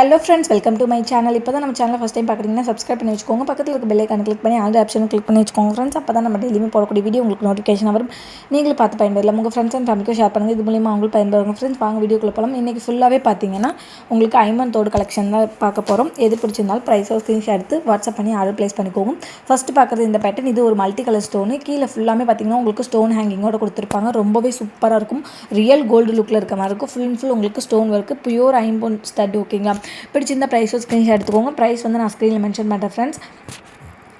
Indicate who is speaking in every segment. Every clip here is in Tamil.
Speaker 1: Hello friends, welcome to my channel. இப்போ தான் நம்ம சேனல் ஃபஸ்ட் டைம் பார்க்குறீங்கன்னா சப்ஸ்கிரைப் பண்ணி வச்சுக்கோங்க. பக்கத்தில் இருக்க பெல் ஐக்கானை கிளிக் பண்ணி ஆல் ஆப்ஷனும் கிளிக் பண்ணி வச்சுக்கோங்க ஃப்ரெண்ட்ஸ். அப்போ தான் நம்ம டெய்லியுமே போடக்கூடிய வீடியோ உங்களுக்கு நோட்டிஃபிகேஷன் வரும். நீங்களும் பார்த்து பயன்பெறலாம். உங்கள் ஃப்ரெண்ட்ஸ் அண்ட் ஃபேமிலிக்கும் ஷேர் பண்ணுங்கள். இது மூலியமாக அவங்களும் பயன்பெறுவாங்க ஃப்ரெண்ட்ஸ். வாங்க வீடியோக்குள்ள போகலாம். இன்றைக்கி ஃபுல்லாகவே பார்த்தீங்கன்னா உங்களுக்கு ஐமன் தோடு கலெக்ஷன் தான் பார்க்க போகிறோம். எது பிடிச்சிருந்தாலும் ப்ரைஸோ ஸ்க்ரீன்ஷாட் எடுத்து வாட்ஸ்அப் பண்ணி ஆர்டர் ப்ளேஸ் பண்ணிக்கோங்க. ஃபஸ்ட்டு பார்க்குறது இந்த பேட்டர்ன். இது ஒரு மல்டி கலர் ஸ்டோனு. கீழே ஃபுல்லாமே பார்த்தீங்கன்னா உங்களுக்கு ஸ்டோன் ஹேங்கிங்கோட கொடுத்துருப்பாங்க. ரொம்பவே சூப்பராக இருக்கும். ரியல் கோல்டு லுக்கில் இருக்க மாதிரி இருக்கும். ஃபுல் அண்ட் ஃபுல் உங்களுக்கு ஸ்டோன் ஒர்க்கு, பியூர் ஐம்பொன் ஸ்டட். ஓகேங்களா? பிடிச்சிருந்த ப்ரைஸோ ஸ்க்ரீன்ஷாட் எடுத்துக்கோங்க. ப்ரைஸ் வந்து நான் ஸ்க்ரீனில் மென்ஷன் பண்ணுறேன் ஃப்ரெண்ட்ஸ்.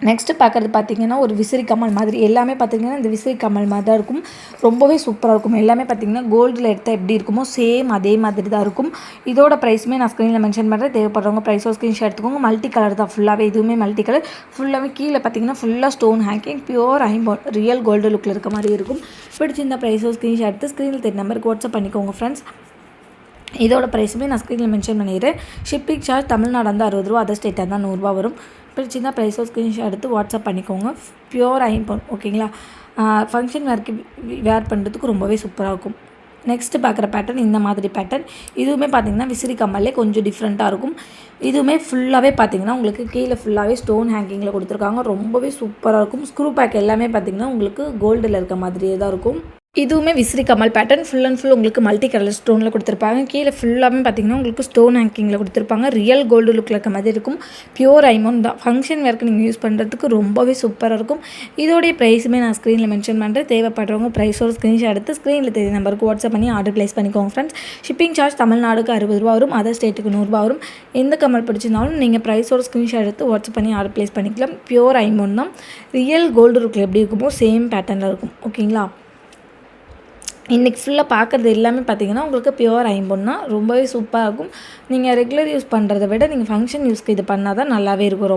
Speaker 1: நெக்ஸ்ட்டு பார்க்குறது பார்த்தீங்கன்னா ஒரு விசிறி கமல் மாதிரி. எல்லாமே பார்த்தீங்கன்னா இந்த விசிறி கமல் மாதிரி தான் இருக்கும். ரொம்பவே சூப்பராக இருக்கும். எல்லாமே பார்த்தீங்கன்னா கோல்டில் எடுத்தால் எப்படி இருக்குமோ சேம் அதே மாதிரி தான் இருக்கும். இதோட ப்ரைஸுமே நான் ஸ்க்ரீனில் மென்ஷன் பண்ணுறேன். தேவைப்படுறவங்க ப்ரைஸோ ஸ்க்ரீன்ஷாட் எடுத்துக்கோங்க. மல்டி கலர் தான் ஃபுல்லாகவே. இதுவுமே மல்டி கலர். ஃபுல்லாகவே கீழே பார்த்தீங்கன்னா ஃபுல்லாக ஸ்டோன் ஹேங்கிங், பியூர் ஐம்பொன் ரியல் கோல்டு லுக்கில் இருக்க மாதிரி இருக்கும். பிடிச்சிருந்த ப்ரைஸோ ஸ்க்ரீன்ஷாட் எடுத்து ஸ்க்ரீனில் தெரிய நம்பருக்கு வாட்ஸ்அப் பண்ணிக்கோங்க ஃப்ரெண்ட்ஸ். இதோட ப்ரைஸுமே நான் ஸ்க்ரீனில் மென்ஷன் பண்ணிடுறேன். ஷிப்பிங் சார்ஜ் தமிழ்நாடு வந்து 60 ரூபா, அதர் ஸ்டேட்டாக தான் 100 ரூபா வரும். பிடிச்சிருந்தா ப்ரைஸோ ஸ்க்ரீன்ஷாட் எடுத்து வாட்ஸ்அப் பண்ணிக்கோங்க. பியூர் ஐம்பொன். ஓகேங்களா? ஃபங்க்ஷன் வேர் பண்ணுறதுக்கு ரொம்பவே சூப்பராக இருக்கும். நெக்ஸ்ட்டு பார்க்குற பேட்டர்ன் இந்த மாதிரி பேட்டர்ன். இதுவுமே பார்த்திங்கன்னா விசிறி கம்மல்லே கொஞ்சம் டிஃப்ரெண்ட்டாக இருக்கும். இதுவுமே ஃபுல்லாகவே பார்த்திங்கன்னா உங்களுக்கு கீழே ஃபுல்லாகவே ஸ்டோன் ஹேங்கிங்கில் கொடுத்துருக்காங்க. ரொம்பவே சூப்பராக இருக்கும். ஸ்க்ரூ பேக் எல்லாமே பார்த்திங்கன்னா உங்களுக்கு கோல்டில் இருக்க மாதிரியே தான் இருக்கும். இதுவுமே விசிறி Kamal pattern. Full and full உங்களுக்கு மல்டி கலர் ஸ்டோனில் கொடுத்துருப்பாங்க. கீழே ஃபுல்லாமே பார்த்திங்கன்னா உங்களுக்கு ஸ்டோன் ஹேங்கிங்கில் கொடுத்துருப்பாங்க. ரியல் கோல்டு லுக்கில் இருக்க மாதிரி இருக்கும். பியூர் ஐமௌண்ட் தான். ஃபங்க்ஷன் வேர்க்கு நீங்கள் யூஸ் பண்ணுறதுக்கு ரொம்பவே சூப்பராக இருக்கும். இதோடைய ப்ரைஸுமே நான் ஸ்க்ரீனில் மென்ஷன் பண்ணுறேன். தேவைப்படுறவங்க ப்ரைஸோட ஸ்க்ரீன்ஷாட் எடுத்து ஸ்க்ரீனில் தெரிய நம்பருக்கு வாட்ஸ்அப் பண்ணி ஆர்டர் ப்ளேஸ் பண்ணிக்கோங்க ஃப்ரெண்ட்ஸ். ஷிப்பிங் சார்ஜ் தமிழ்நாடுக்கு 60 ரூபா வரும், அதர் ஸ்டேட்டுக்கு 100 ரூபா வரும். எந்த கமல் பிடிச்சிருந்தாலும் நீங்கள் ப்ரைஸோட ஸ்க்ரீன்ஷாட் எடுத்து வாட்ஸ்அப் பண்ணி ஆர்டர் ப்ளேஸ் பண்ணிக்கலாம். பியூர் ஐமௌண்ட் தான். ரியல் கோல்டு லுக்கில் எப்படி இருக்குமோ சேம் பேட்டர்னில் இருக்கும். ஓகேங்களா? இன்றைக்கி ஃபுல்லாக பார்க்குறது எல்லாமே பார்த்திங்கன்னா உங்களுக்கு பியூர் ஐம்பொன்னா ரொம்பவே சூப்பராக இருக்கும். நீங்கள் ரெகுலர் யூஸ் பண்ணுறத விட நீங்கள் ஃபங்க்ஷன் யூஸ்க்கு இது பண்ணால் தான் நல்லாவே இருக்கும்.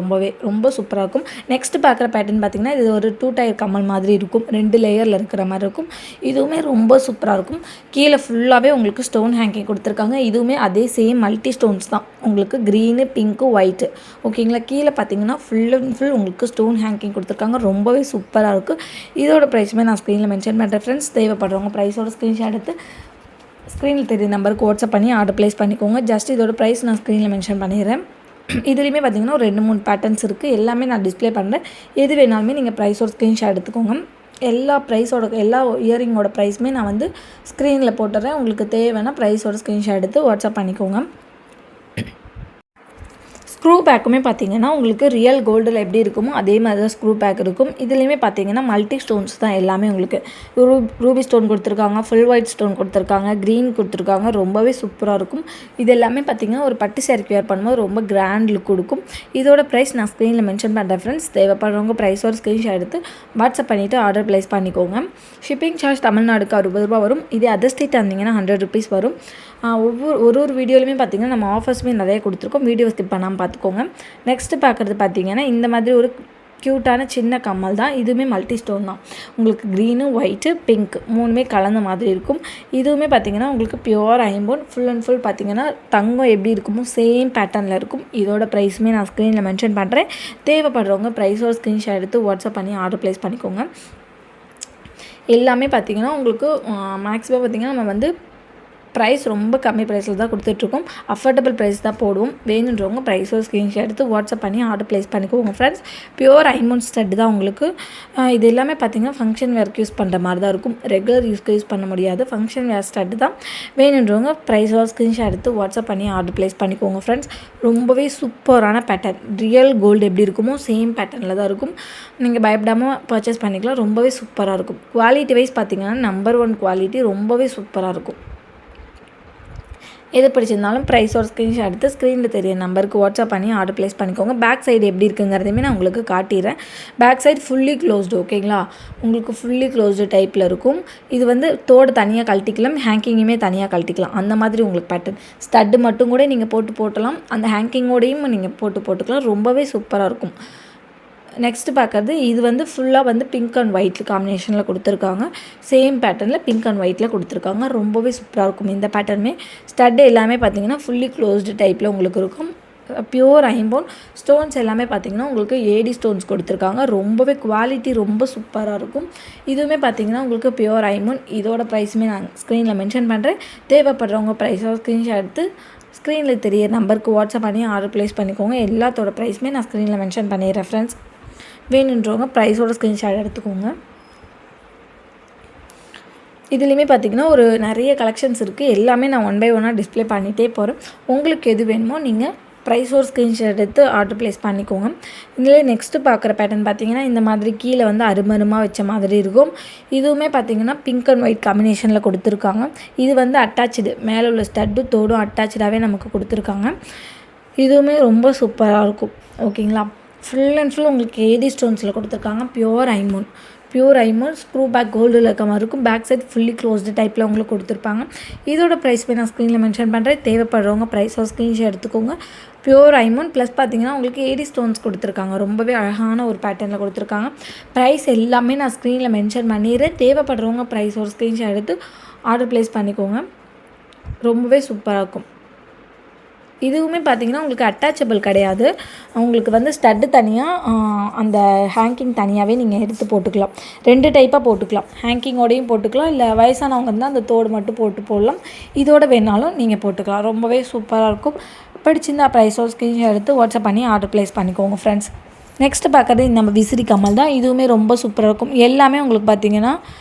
Speaker 1: ரொம்ப சூப்பராக இருக்கும். நெக்ஸ்ட்டு பார்க்குற பேட்டர்ன் பார்த்திங்கன்னா இது ஒரு 2 டயர் கமல் மாதிரி இருக்கும். 2 லேயரில் இருக்கிற மாதிரி இருக்கும். இதுவுமே ரொம்ப சூப்பராக இருக்கும். கீழே ஃபுல்லாகவே உங்களுக்கு ஸ்டோன் ஹேங்கிங் கொடுத்துருக்காங்க. இதுவுமே அதே சேம் மல்டி ஸ்டோன்ஸ் தான். உங்களுக்கு க்ரீனு, பிங்க்கு, ஒயிட்டு. ஓகேங்களா? கீழே பார்த்திங்கன்னா ஃபுல் அண்ட் ஃபுல் உங்களுக்கு ஸ்டோன் ஹேங்கிங் கொடுத்துருக்காங்க. ரொம்பவே சூப்பராக இருக்குது. இதோட ப்ரைஸுமே நான் ஸ்க்ரீனில் மென்ஷன் பண்ணுறேன் ஃப்ரெண்ட்ஸ். தேவைப்படுறவங்க ப்ரைஸோட ஸ்க்ரீன்ஷாட் எடுத்து ஸ்க்ரீனில் தெரிய நம்பருக்கு வாட்ஸ்அப் பண்ணி ஆர்டர் ப்ளேஸ் பண்ணிக்கோங்க. ஜஸ்ட் இதோட ப்ரைஸ் நான் ஸ்க்ரீனில் மென்ஷன் பண்ணிடுறேன். இதுலேயுமே பார்த்திங்கன்னா ஒரு 2-3 பேட்டர்ன்ஸ் இருக்குது. எல்லாமே நான் டிஸ்ப்ளே பண்ணுறேன். எது வேணாலுமே நீங்கள் ப்ரைஸோட ஸ்க்ரீன்ஷாட் எடுத்துக்கோங்க. எல்லா இயரிங்கோட ப்ரைஸுமே நான் வந்து ஸ்க்ரீனில் போட்டுறேன். உங்களுக்கு தேவைன்னா ப்ரைஸோட ஸ்க்ரீன்ஷாட் எடுத்து வாட்ஸ்அப் பண்ணிக்கோங்க. ஸ்க்ரூ பேக்குமே பார்த்திங்கன்னா உங்களுக்கு ரியல் கோல்டில் எப்படி இருக்குமோ அதே மாதிரி தான் ஸ்க்ரூ பேக் இருக்கும். இதுலேயுமே பார்த்திங்கன்னா மல்டி ஸ்டோன்ஸ் தான் எல்லாமே. உங்களுக்கு ரூபி ஸ்டோன் கொடுத்துருக்காங்க, ஃபுல் ஒயிட் ஸ்டோன் கொடுத்துருக்காங்க, க்ரீன் கொடுத்துருக்காங்க. ரொம்பவே சூப்பராக இருக்கும். இது எல்லாமே பார்த்திங்கன்னா ஒரு பட்டு சேரீக்கு வேர் பண்ணும்போது ரொம்ப கிராண்ட் லுக் கொடுக்கும். இதோட ப்ரைஸ் நான் ஸ்க்ரீனில் மென்ஷன் பண்ணுறேன் ஃப்ரெண்ட்ஸ். தேவைப்படுறவங்க ப்ரைஸோட ஸ்க்ரீன்ஷாட் எடுத்து வாட்ஸ்அப் பண்ணிவிட்டு ஆர்டர் ப்ளேஸ் பண்ணிக்கோங்க. ஷிப்பிங் சார்ஜ் தமிழ்நாடுக்கு 60 ரூபா வரும். இதே அதர் ஸ்டேட் இருந்தீங்கன்னா 100 ருபீஸ் வரும். ஒரு வீடியோலையுமே பார்த்திங்கன்னா நம்ம ஆஃபர்ஸுமே நிறைய கொடுத்துருக்கோம். வீடியோ ஸ்கிப் பண்ணாமல் பார்த்துக்கோங்க. நெக்ஸ்ட்டு பார்க்குறது பார்த்திங்கன்னா இந்த மாதிரி ஒரு க்யூட்டான சின்ன கம்மல் தான். இதுவுமே மல்டி ஸ்டோன் தான். உங்களுக்கு க்ரீனு, ஒயிட்டு, பிங்க் 3மே கலந்த மாதிரி இருக்கும். இதுவுமே பார்த்திங்கன்னா உங்களுக்கு பியூர் ஐம்பொன். ஃபுல் அண்ட் ஃபுல் பார்த்திங்கன்னா தங்கம் எப்படி இருக்குமோ சேம் பேட்டர்னில் இருக்கும். இதோட ப்ரைஸுமே நான் ஸ்க்ரீனில் மென்ஷன் பண்ணுறேன். தேவைப்படுறவங்க ப்ரைஸோட ஸ்க்ரீன்ஷாட் எடுத்து வாட்ஸ்அப் பண்ணி ஆர்டர் ப்ளேஸ் பண்ணிக்கோங்க. எல்லாமே பார்த்திங்கன்னா உங்களுக்கு மேக்ஸிமம் பார்த்திங்கன்னா நம்ம வந்து ப்ரைஸ் ரொம்ப கம்மி ப்ரைஸில் தான் கொடுத்துட்ருக்கோம். அஃபோர்டபுள் ப்ரைஸ் தான் போடுவோம். வேணுன்றவங்க ப்ரைஸோட ஸ்க்ரீன்ஷாட் எடுத்து வாட்ஸ்அப் பண்ணி ஆர்டர் ப்ளேஸ் பண்ணிக்கோங்க ஃப்ரெண்ட்ஸ். பியூர் ஐமௌண்ட் ஸ்டட் தான் உங்களுக்கு. இது எல்லாமே பார்த்திங்கன்னா ஃபங்க்ஷன் வேர்க்கு யூஸ் பண்ணுற மாதிரி தான் இருக்கும். ரெகுலர் யூஸ்க்கு யூஸ் பண்ண முடியாது. ஃபங்க்ஷன் வேர் ஸ்டட் தான். வேணுன்றவங்க ப்ரைஸோட ஸ்க்ரீன்ஷாட் எடுத்து வாட்ஸ்அப் பண்ணி ஆர்டர் ப்ளேஸ் பண்ணிக்கோங்க ஃப்ரெண்ட்ஸ். ரொம்பவே சூப்பரான பேட்டர்ன். ரியல் கோல்டு எப்படி இருக்குமோ சேம் பேட்டர்னில் தான் இருக்கும். நீங்கள் பயப்படாமல் பர்ச்சேஸ் பண்ணிக்கலாம். ரொம்பவே சூப்பராக இருக்கும். குவாலிட்டி வைஸ் பார்த்திங்கன்னா நம்பர் 1 குவாலிட்டி. ரொம்பவே சூப்பராக இருக்கும். எது பிடிச்சிருந்தாலும் ப்ரைஸோட ஸ்க்ரீன்ஷாட் எடுத்து ஸ்க்ரீனில் தெரிய நம்பருக்கு வாட்ஸ்அப் பண்ணி ஆர்டர் ப்ளேஸ் பண்ணிக்கோங்க. பேக் சைடு எப்படி இருக்குங்கிறதையுமே நான் உங்களுக்கு காட்டிடுறேன். Back side fully closed. ஓகேங்களா? உங்களுக்கு ஃபுல்லி க்ளோஸ்டு டைப்பில் இருக்கும். இது வந்து தோடு தனியாக கழட்டிக்கலாம், ஹேங்கிங்குமே தனியாக கழட்டிக்கலாம். அந்த மாதிரி உங்களுக்கு பேட்டர்ன். ஸ்டட்டு மட்டும் கூட நீங்கள் போட்டுக்கலாம். அந்த ஹேங்கிங்கோடையும் நீங்கள் போட்டுக்கலாம். ரொம்பவே சூப்பராக இருக்கும். நெக்ஸ்ட்டு பார்க்குறது இது வந்து ஃபுல்லாக வந்து பிங்க் அண்ட் ஒயிட் காம்பினேஷனில் கொடுத்துருக்காங்க. சேம் பேட்டர்னில் பிங்க் அண்ட் ஒயிட்டில் கொடுத்துருக்காங்க. ரொம்பவே சூப்பராக இருக்கும். இந்த பேட்டர்னுமே ஸ்டட்டு எல்லாமே பார்த்திங்கன்னா ஃபுல்லி க்ளோஸ்டு டைப்பில் உங்களுக்கு இருக்கும். பியூர் ஐம்பொன். ஸ்டோன்ஸ் எல்லாமே பார்த்திங்கன்னா உங்களுக்கு ஏடி ஸ்டோன்ஸ் கொடுத்துருக்காங்க. ரொம்பவே குவாலிட்டி ரொம்ப சூப்பராக இருக்கும். இதுவுமே பார்த்திங்கன்னா உங்களுக்கு பியூர் ஐம்பொன். இதோட ப்ரைஸுமே நான் ஸ்க்ரீனில் மென்ஷன் பண்ணுறேன். தேவைப்படுறவங்க ப்ரைஸாக ஸ்க்ரீன்ஷாட் எடுத்து ஸ்க்ரீனில் தெரிய நம்பருக்கு வாட்ஸ்அப் பண்ணி ஆர்டர் ப்ளேஸ் பண்ணிக்கோங்க. எல்லாத்தோட ப்ரைஸுமே நான் ஸ்க்ரீனில் மென்ஷன் பண்ணிடுறேன் ஃப்ரெண்ட்ஸ். வேணுன்றவங்க ப்ரைஸோட ஸ்க்ரீன்ஷாட் எடுத்துக்கோங்க. இதுலேயுமே பார்த்திங்கன்னா ஒரு நிறைய கலெக்ஷன்ஸ் இருக்குது. எல்லாமே நான் ஒன் பை ஒன்னாக டிஸ்பிளே பண்ணிகிட்டே போகிறேன். உங்களுக்கு எது வேணுமோ நீங்கள் ப்ரைஸோட ஸ்க்ரீன்ஷாட் எடுத்து ஆர்டர் ப்ளேஸ் பண்ணிக்கோங்க. இதில் நெக்ஸ்ட்டு பார்க்குற பேட்டர்ன் பார்த்திங்கன்னா இந்த மாதிரி கீழே வந்து அருமருமாக வச்ச மாதிரி இருக்கும். இதுவுமே பார்த்திங்கன்னா பிங்க் அண்ட் ஒயிட் காம்பினேஷனில் கொடுத்துருக்காங்க. இது வந்து அட்டாச்சு, மேலே உள்ள ஸ்டட்டு தோடும் அட்டாச்சாகவே நமக்கு கொடுத்துருக்காங்க. இதுவுமே ரொம்ப சூப்பராக இருக்கும். ஓகேங்களா, ஃபுல் அண்ட் ஃபுல் உங்களுக்கு ஏடி ஸ்டோன்ஸில் கொடுத்துருக்காங்க. பியூர் ஐமோன் ஸ்க்ரூ பேக் கோல்டில் இருக்க மாதிரி இருக்கும். பேக் சைட் ஃபுல்லி க்ளோஸ்டு டைப்பில் உங்களுக்கு கொடுத்துருப்பாங்க. இதோட ப்ரைஸ் போய் நான் ஸ்க்ரீனில் மென்ஷன் பண்ணுறேன். தேவைப்படுறவங்க ப்ரைஸாக ஸ்க்ரீன்ஷாட் எடுத்துக்கோங்க. பியூர் ஐமோன் ப்ளஸ் பார்த்திங்கன்னா உங்களுக்கு ஏடி ஸ்டோன்ஸ் கொடுத்துருக்காங்க. ரொம்பவே அழகான ஒரு பேட்டர்னில் கொடுத்துருக்காங்க. ப்ரைஸ் எல்லாமே நான் ஸ்க்ரீனில் மென்ஷன் பண்ணிடுறேன். தேவைப்படுறவங்க ப்ரைஸோட ஸ்க்ரீன்ஷாட் எடுத்து ஆர்டர் ப்ளேஸ் பண்ணிக்கோங்க. ரொம்பவே சூப்பராக இருக்கும். இதுவுமே பார்த்திங்கன்னா உங்களுக்கு அட்டாச்சபிள் கிடையாது. உங்களுக்கு வந்து ஸ்டட்டு தனியாக, அந்த ஹேங்கிங் தனியாகவே நீங்கள் எடுத்து போட்டுக்கலாம். 2 டைப்பாக போட்டுக்கலாம். ஹேங்கிங்கோடையும் போட்டுக்கலாம், இல்லை வயசானவங்க இருந்தால் அந்த தோடு மட்டும் போடலாம். இதோட வேணாலும் நீங்கள் போட்டுக்கலாம். ரொம்பவே சூப்பராக இருக்கும். பிடிச்சிருந்தா ப்ரைஸோ ஸ்க்ரீன்ஷாட் எடுத்து வாட்ஸ்அப் பண்ணி ஆர்டர் ப்ளேஸ் பண்ணிக்கோங்க ஃப்ரெண்ட்ஸ். நெக்ஸ்ட்டு பார்க்குறது நம்ம விசிறி கம்மல் தான். இதுவுமே ரொம்ப சூப்பராக இருக்கும். எல்லாமே உங்களுக்கு பார்த்திங்கன்னா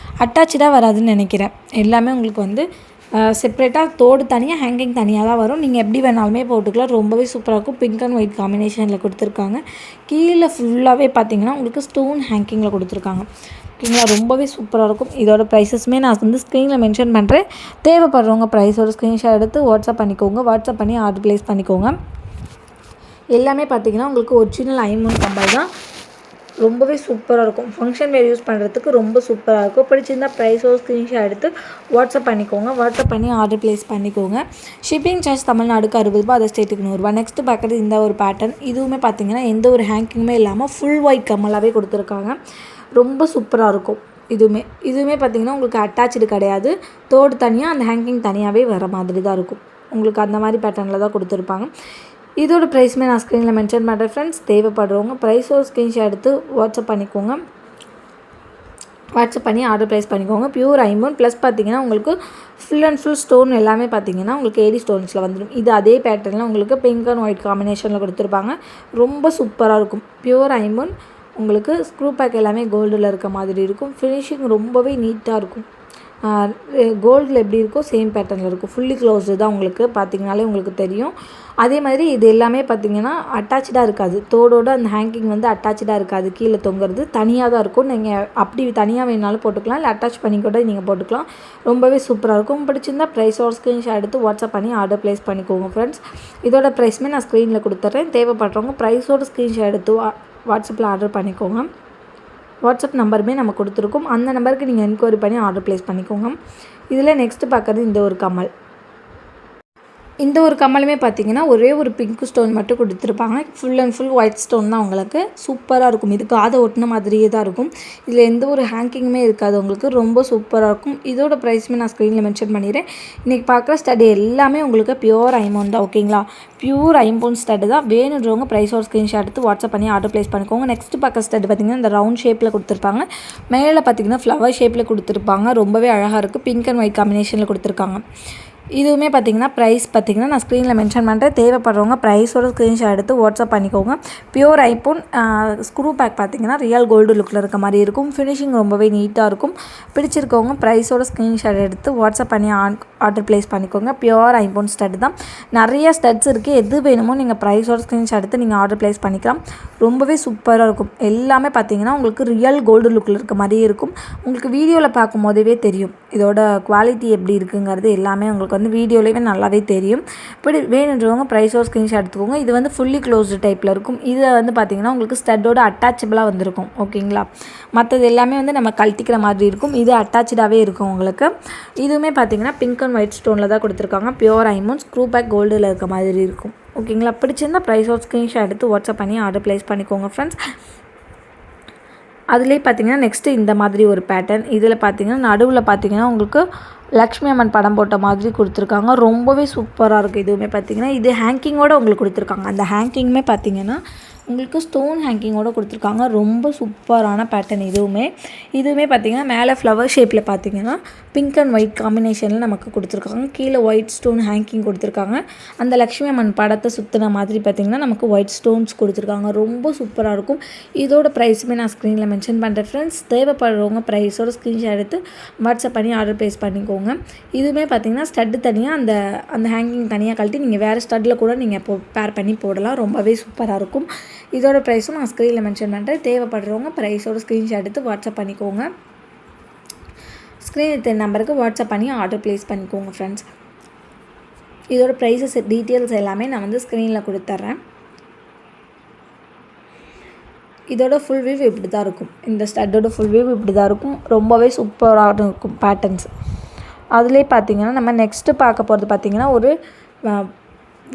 Speaker 1: அட்டாச்சாக வராதுன்னு நினைக்கிறேன். எல்லாமே உங்களுக்கு வந்து செப்ரேட்டாக தோடு தனியாக, ஹேங்கிங் தனியாக தான் வரும். நீங்கள் எப்படி வேணாலுமே போட்டுக்கலாம். ரொம்பவே சூப்பராக இருக்கும். பிங்க் அண்ட் ஒயிட் காம்பினேஷனில் கொடுத்துருக்காங்க. கீழே ஃபுல்லாகவே பார்த்திங்கன்னா உங்களுக்கு ஸ்டோன் ஹேங்கிங்கில் கொடுத்துருக்காங்க. ஓகேங்களா, ரொம்பவே சூப்பராக இருக்கும். இதோட ப்ரைஸஸுமே நான் வந்து ஸ்க்ரீனில் மென்ஷன் பண்ணுறேன். தேவைப்படுறவங்க ப்ரைஸோட ஸ்க்ரீன்ஷாட் எடுத்து வாட்ஸ்அப் பண்ணிக்கோங்க. வாட்ஸ்அப் பண்ணி ஆர்டர் ப்ளேஸ் பண்ணிக்கோங்க. எல்லாமே பார்த்திங்கன்னா உங்களுக்கு ஒரிஜினல் ஐமோன் கம்பல் தான். ரொம்பவே சூப்பராக இருக்கும். ஃபங்க்ஷன் வேர் யூஸ் பண்ணுறதுக்கு ரொம்ப சூப்பராக இருக்கும். பிடிச்சிருந்தா ப்ரைஸோ ஸ்க்ரீன்ஷாட் எடுத்து வாட்ஸ்அப் பண்ணிக்கோங்க. வாட்ஸ்அப் பண்ணி ஆர்டர் ப்ளேஸ் பண்ணிக்கோங்க. ஷிப்பிங் சார்ஜ் தமிழ்நாடுக்கு 60 ரூபா, அதர் ஸ்டேட்டுக்கு 100 ரூபா. நெக்ஸ்ட்டு பார்க்குறது இந்த ஒரு பேட்டர்ன். இதுவுமே பார்த்திங்கன்னா எந்த ஒரு ஹேங்கிங்குமே இல்லாமல் ஃபுல் ஒயிட் கம்மலாகவே கொடுத்துருக்காங்க. ரொம்ப சூப்பராக இருக்கும். இதுவுமே பார்த்திங்கன்னா உங்களுக்கு அட்டாச்சு கிடையாது. தோடு தனியாக, அந்த ஹேங்கிங் தனியாகவே வர மாதிரி தான் இருக்கும். உங்களுக்கு அந்த மாதிரி பேட்டர்னில் தான் கொடுத்துருப்பாங்க. இதோட ப்ரைஸுமே நான் ஸ்க்ரீனில் மென்ஷன் பண்ணுறேன் ஃப்ரெண்ட்ஸ். தேவைப்படுறவங்க ப்ரைஸோ ஸ்க்ரீன்ஷாட் எடுத்து வாட்ஸ்அப் பண்ணிக்கோங்க. வாட்ஸ்அப் பண்ணி ஆர்டர் ப்ளேஸ் பண்ணிக்கோங்க. பியூர் ஐமோன் ப்ளஸ் பார்த்திங்கன்னா உங்களுக்கு ஃபுல் அண்ட் ஃபுல் ஸ்டோன் எல்லாமே பார்த்திங்கன்னா உங்களுக்கு ஏடி ஸ்டோன்ஸில் வந்துடும். இது அதே பேட்டர்னில் உங்களுக்கு பிங்க் அண்ட் ஒயிட் காம்பினேஷனில் கொடுத்துருப்பாங்க. ரொம்ப சூப்பராக இருக்கும். பியூர் ஐமோன் உங்களுக்கு ஸ்க்ரூ பேக் எல்லாமே கோல்டில் இருக்க மாதிரி இருக்கும். ஃபினிஷிங் ரொம்பவே நீட்டாக இருக்கும். கோல்டில் எப்படி இருக்கோ சேம் பேட்டர்னில் இருக்கும். ஃபுல்லி க்ளோஸ்டு தான் உங்களுக்கு பார்த்திங்கனாலே உங்களுக்கு தெரியும். அதே மாதிரி இது எல்லாமே பார்த்திங்கன்னா அட்டாச்சாக இருக்காது. தோடோடு அந்த ஹேங்கிங் வந்து அட்டாச்சாக இருக்காது. கீழே தொங்குறது தனியாக தான் இருக்கும். நீங்கள் அப்படி தனியாக வேணாலும் போட்டுக்கலாம், இல்லை அட்டாச் பண்ணி கூட நீங்கள் போட்டுக்கலாம். ரொம்பவே சூப்பராக இருக்கும். பிடிச்சிருந்தா ப்ரைஸோட ஸ்க்ரீன்ஷாட் எடுத்து வாட்ஸ்அப் பண்ணி ஆர்டர் ப்ளேஸ் பண்ணிக்கோங்க ஃப்ரெண்ட்ஸ். இதோட ப்ரைஸுமே நான் ஸ்க்ரீனில் கொடுத்துட்றேன். தேவைப்படுறவங்க ப்ரைஸோட ஸ்க்ரீன்ஷாட் எடுத்து வாட்ஸ்அப்பில் ஆர்டர் பண்ணிக்கோங்க. வாட்ஸ்அப் நம்பருமே நம்ம கொடுத்துருக்கோம். அந்த நம்பருக்கு நீங்கள் என்கொயரி பண்ணி ஆர்டர் ப்ளேஸ் பண்ணிக்கோங்க. இதில் நெக்ஸ்ட்டு பார்க்குறது இந்த ஒரு கம்மல். இந்த ஒரு கம்மலுமே பார்த்திங்கன்னா ஒரே ஒரு பிங்க் ஸ்டோன் மட்டும் கொடுத்துருப்பாங்க. Full and full white stone தான் உங்களுக்கு. சூப்பராக இருக்கும். இது காதை ஒட்டின மாதிரியே தான் இருக்கும். இதில் எந்த ஒரு ஹேங்கிங்குமே இருக்காது உங்களுக்கு. ரொம்ப சூப்பராக இருக்கும். இதோட ப்ரைஸுமே நான் ஸ்க்ரீனில் மென்ஷன் பண்ணிடுறேன். இன்றைக்கி பார்க்குற ஸ்டடி எல்லாமே உங்களுக்கு பியூர் ஐமோன் தான். ஓகேங்களா, பியூர் ஐமோன் ஸ்டட்டு தான். வேணுன்றவங்க ப்ரைஸோட ஸ்க்ரீன்ஷாட் எடுத்து வாட்ஸ்அப் பண்ணி ஆர்டர் ப்ளேஸ் பண்ணிக்கோங்க. நெக்ஸ்ட்டு பார்க்குற ஸ்டட்டு பார்த்திங்கன்னா இந்த ரவுண்ட் ஷேப்பில் கொடுத்துருப்பாங்க. மேலே பார்த்திங்கன்னா ஃப்ளவர் ஷேப்பில் கொடுத்துருப்பாங்க. ரொம்பவே அழகாக இருக்குது. பிங்க் அண்ட் ஒயிட் காம்பினேஷனில் கொடுத்துருக்காங்க. இதுவுமே பார்த்திங்கன்னா ப்ரைஸ் பார்த்திங்கன்னா நான் ஸ்க்ரீனில் மென்ஷன் பண்ணுறேன். தேவைப்படுறவங்க ப்ரைஸோட ஸ்க்ரீன்ஷாட் எடுத்து வாட்ஸ்அப் பண்ணிக்கோங்க. பியூர் ஐமோன் ஸ்க்ரூ பேக் பார்த்திங்கன்னா ரியல் கோல்டு லுக்கில் இருக்க மாதிரி இருக்கும். ஃபினிஷிங் ரொம்பவே நீட்டாக இருக்கும். பிடிச்சிருக்கவங்க ப்ரைஸோட ஸ்க்ரீன்ஷாட் எடுத்து வாட்ஸ்அப் பண்ணி ஆர்டர் ப்ளேஸ் பண்ணிக்கோங்க. பியூர் ஐமோன் ஸ்டட் தான். நிறைய ஸ்டட்ஸ் இருக்குது. எது வேணுமோ நீங்கள் ப்ரைஸோட ஸ்க்ரீன்ஷாட் எடுத்து நீங்கள் ஆர்டர் ப்ளேஸ் பண்ணிக்கலாம். ரொம்பவே சூப்பராக இருக்கும். எல்லாமே பார்த்திங்கன்னா உங்களுக்கு ரியல் கோல்டு லுக்கில் இருக்க மாதிரியே இருக்கும். உங்களுக்கு வீடியோவில் பார்க்கும் போதே தெரியும் இதோட குவாலிட்டி எப்படி இருக்குங்கிறது. எல்லாமே உங்களுக்கு வந்து வீடியோலேயே நல்லாவே தெரியும். இப்படி வேணுன்றவங்க ப்ரைஸோட ஸ்க்ரீன்ஷாட் எடுத்துக்கோங்க. இது வந்து ஃபுல்லி க்ளோஸ்டு டைப்பில் இருக்கும். இதை வந்து பார்த்திங்கன்னா உங்களுக்கு ஸ்டட்டோட அட்டாச்சபிளாக வந்துருக்கும். ஓகேங்களா, மற்றது எல்லாமே வந்து நம்ம கழட்டிக்கிற மாதிரி இருக்கும். இது அட்டாச்சாகவே இருக்கும் உங்களுக்கு. இதுவுமே பார்த்திங்கன்னா பிங்க் அண்ட் ஒயிட் ஸ்டோனில் தான் கொடுத்துருக்காங்க. பியூர் ஐமோன் ஸ்க்ரூ பேக் கோல்டில் இருக்க மாதிரி இருக்கும். ஓகேங்களா, பிடிச்சிருந்தா ப்ரைஸோட ஸ்க்ரீன்ஷாட் எடுத்து வாட்ஸ்அப் பண்ணி ஆர்டர் ப்ளேஸ் பண்ணிக்கோங்க ஃப்ரெண்ட்ஸ். அதுலேயே பார்த்திங்கன்னா நெக்ஸ்ட்டு இந்த மாதிரி ஒரு பேட்டர்ன். இதில் பார்த்திங்கன்னா நடுவில் பார்த்திங்கன்னா உங்களுக்கு லக்ஷ்மி அம்மன் படம் போட்ட மாதிரி கொடுத்துருக்காங்க. ரொம்பவே சூப்பராக இருக்குது. இதுவுமே பார்த்திங்கன்னா இது ஹேங்கிங்கோடு உங்களுக்கு கொடுத்துருக்காங்க. அந்த ஹேங்கிங்குமே பார்த்திங்கன்னா உங்களுக்கு ஸ்டோன் ஹேங்கிங்கோடு கொடுத்துருக்காங்க. ரொம்ப சூப்பரான பேட்டர்ன் இதுவுமே பார்த்திங்கன்னா மேலே ஃப்ளவர் ஷேப்பில் பார்த்திங்கன்னா பிங்க் அண்ட் ஒயிட் காம்பினேஷனில் நமக்கு கொடுத்துருக்காங்க. கீழே ஒயிட் ஸ்டோன் ஹேங்கிங் கொடுத்துருக்காங்க. அந்த லக்ஷ்மி அம்மன் படத்தை சுற்றின மாதிரி பார்த்திங்கன்னா நமக்கு ஒயிட் ஸ்டோன்ஸ் கொடுத்துருக்காங்க. ரொம்ப சூப்பராக இருக்கும். இதோட ப்ரைஸுமே நான் ஸ்க்ரீனில் மென்ஷன் பண்ணுறேன் ஃப்ரெண்ட்ஸ். தேவைப்படுறவங்க ப்ரைஸோட ஸ்க்ரீன்ஷாட் எடுத்து வாட்ஸ்அப் பண்ணி ஆர்டர் ப்ளேஸ் பண்ணிக்கோங்க. இதுவுமே பார்த்திங்கன்னா ஸ்டட்டு தனியாக அந்த ஹேங்கிங் தனியாக கழட்டி நீங்கள் வேறு ஸ்டட்டில் கூட நீங்கள் பேர் பண்ணி போடலாம். ரொம்பவே சூப்பராக இருக்கும். இதோட ப்ரைஸும் நான் ஸ்க்ரீனில் மென்ஷன் பண்ணுறேன். தேவைப்படுறவங்க ப்ரைஸோட ஸ்க்ரீன்ஷாட் எடுத்து வாட்ஸ்அப் பண்ணிக்கோங்க. ஸ்க்ரீன் நம்பருக்கு வாட்ஸ்அப் பண்ணி ஆர்டர் ப்ளேஸ் பண்ணிக்கோங்க ஃப்ரெண்ட்ஸ். இதோட ப்ரைஸஸ் டீட்டெயில்ஸ் எல்லாமே நான் வந்து ஸ்க்ரீனில் கொடுத்துட்றேன். இதோட ஃபுல் வியூ இப்படி தான் இருக்கும். இந்த ஸ்டட்டோட ஃபுல் வியூ இப்படி தான் இருக்கும். ரொம்பவே சூப்பராக இருக்கும் பேட்டர்ன்ஸ். அதுலேயே பார்த்திங்கன்னா நம்ம நெக்ஸ்ட்டு பார்க்க போகிறது பார்த்திங்கன்னா ஒரு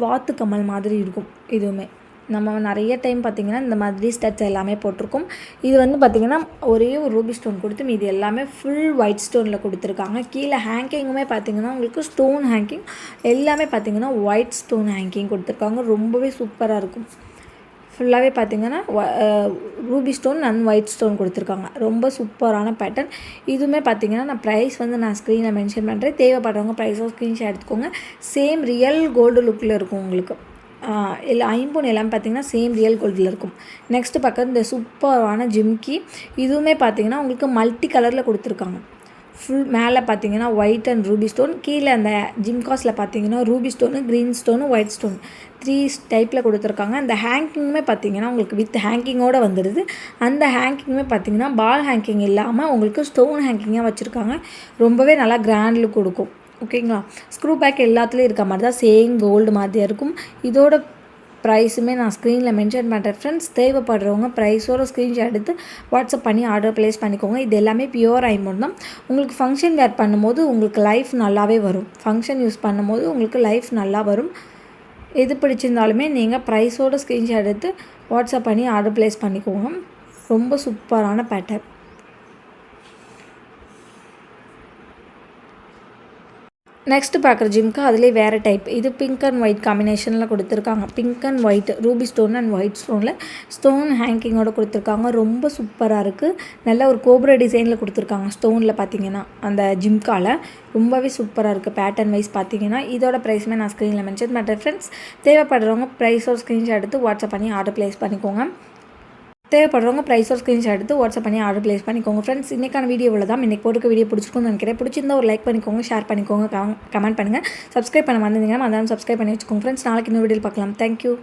Speaker 1: வாத்து கமல் மாதிரி இருக்கும். இதுவுமே நம்ம நிறைய டைம் பார்த்திங்கன்னா இந்த மாதிரி ஸ்டட்ஸ் எல்லாமே போட்டிருக்கோம். இது வந்து பார்த்திங்கன்னா ஒரே ஒரு ரூபி ஸ்டோன் கொடுத்து மீது எல்லாமே ஃபுல் ஒயிட் ஸ்டோனில் கொடுத்துருக்காங்க. கீழே ஹேங்கிங்குமே பார்த்திங்கன்னா உங்களுக்கு ஸ்டோன் ஹேங்கிங் எல்லாமே பார்த்திங்கன்னா ஒயிட் ஸ்டோன் ஹேங்கிங் கொடுத்துருக்காங்க. ரொம்பவே சூப்பராக இருக்கும். ஃபுல்லாகவே பார்த்திங்கன்னா Ruby stone and white stone கொடுத்துருக்காங்க. ரொம்ப சூப்பரான பேட்டர்ன். இதுவுமே பார்த்திங்கன்னா நான் ப்ரைஸ் வந்து நான் ஸ்க்ரீனில் மென்ஷன் பண்ணுறேன். தேவைப்படுறவங்க ப்ரைஸோ ஸ்க்ரீன்ஷாட் எடுத்துக்கோங்க. சேம் ரியல் கோல்டு லுக்கில் இருக்கும் உங்களுக்கு. ஐம்பொன் எல்லாமே பார்த்திங்கன்னா சேம் ரியல் கோல்டில் இருக்கும். நெக்ஸ்ட்டு பார்க்குறது இந்த சூப்பரான ஜிம்கி. இதுவுமே பார்த்திங்கன்னா உங்களுக்கு மல்டி கலரில் கொடுத்துருக்காங்க. ஃபுல் மேலே பார்த்திங்கன்னா ஒயிட் அண்ட் ரூபி ஸ்டோன், கீழே அந்த ஜிம்காஸில் பார்த்திங்கன்னா Ruby stone, green stone, white stone 3 டைப்பில் கொடுத்துருக்காங்க. அந்த ஹேங்கிங்குமே பார்த்திங்கன்னா உங்களுக்கு வித் ஹேங்கிங்கோடு வந்துடுது. அந்த ஹேங்கிங்குமே பார்த்திங்கன்னா பால் ஹேங்கிங் இல்லாமல் உங்களுக்கு ஸ்டோன் ஹேங்கிங்காக வச்சுருக்காங்க. ரொம்பவே நல்லா கிராண்ட் லுக் கொடுக்கும். ஓகேங்களா. ஸ்க்ரூ பேக் எல்லாத்துலேயும் இருக்க மாதிரி தான் சேம் கோல்டு மாதிரியாக இருக்கும். இதோட ப்ரைஸுமே நான் ஸ்க்ரீனில் மென்ஷன் பண்ணுறேன் ஃப்ரெண்ட்ஸ். தேவைப்படுறவங்க ப்ரைஸோட ஸ்க்ரீன்ஷாட் எடுத்து வாட்ஸ்அப் பண்ணி ஆர்டர் ப்ளேஸ் பண்ணிக்கோங்க. இது எல்லாமே பியூர் ஐம்பொன் தான். உங்களுக்கு ஃபங்க்ஷன் வேர் பண்ணும்போது உங்களுக்கு லைஃப் நல்லாவே வரும். ஃபங்க்ஷன் யூஸ் பண்ணும்போது உங்களுக்கு லைஃப் நல்லா வரும். எது பிடிச்சிருந்தாலுமே நீங்கள் ப்ரைஸோட ஸ்க்ரீன்ஷாட் எடுத்து வாட்ஸ்அப் பண்ணி ஆர்டர் ப்ளேஸ் பண்ணிக்கோங்க. ரொம்ப சூப்பரான பேட்டர்ன். நெக்ஸ்ட்டு பார்க்குற ஜிம்க்கு அதிலே வேறு டைப். இது பிங்க் அண்ட் ஒயிட் காம்பினேஷனில் கொடுத்துருக்காங்க. Pink and white ruby stone and white ஸ்டோனில் ஸ்டோன் ஹேங்கிங்கோடு கொடுத்துருக்காங்க. ரொம்ப சூப்பராக இருக்குது. நல்ல ஒரு கோப்ரா டிசைனில் கொடுத்துருக்காங்க. ஸ்டோனில் பார்த்திங்கன்னா அந்த ஜிம்காவில் ரொம்பவே சூப்பராக இருக்குது. பேட்டர்ன் வைஸ் பார்த்திங்கன்னா இதோட ப்ரைஸுமே நான் ஸ்க்ரீனில் மென்ஷன் பண்ணுறேன் ஃப்ரெண்ட்ஸ். தேவைப்படுறவங்க ப்ரைஸோட ஸ்க்ரீன்ஷாட் எடுத்து வாட்ஸ்அப் பண்ணி ஆர்டர் ப்ளேஸ் பண்ணிக்கோங்க. தேவைப்படுறவங்க ப்ரைஸோட ஸ்க்ரீன்ஷாட் எடுத்து வாட்ஸ்அப் பண்ணி ஆர்டர் ப்ளேஸ் பண்ணிக்கோங்க ஃப்ரெண்ட்ஸ். இன்றைக்கான வீடியோவில் தான் இன்றைக்கி போட்டுக்க வீடியோ பிடிச்சிருக்குன்னு நினைக்கிறேன். பிடிச்சிருந்தா ஒரு லைக் பண்ணிக்கோங்க, ஷேர் பண்ணிக்கோங்க, கமெண்ட் பண்ணுங்கள். சப்ஸ்கிரைப் பண்ண வந்திருந்தீங்கன்னா அதான் சப்ஸ்கிரைப் பண்ணி வச்சுக்கோங்க ஃப்ரெண்ட்ஸ். நாளைக்கு இன்னொரு வீடியோ பார்க்கலாம். தேங்க்யூ.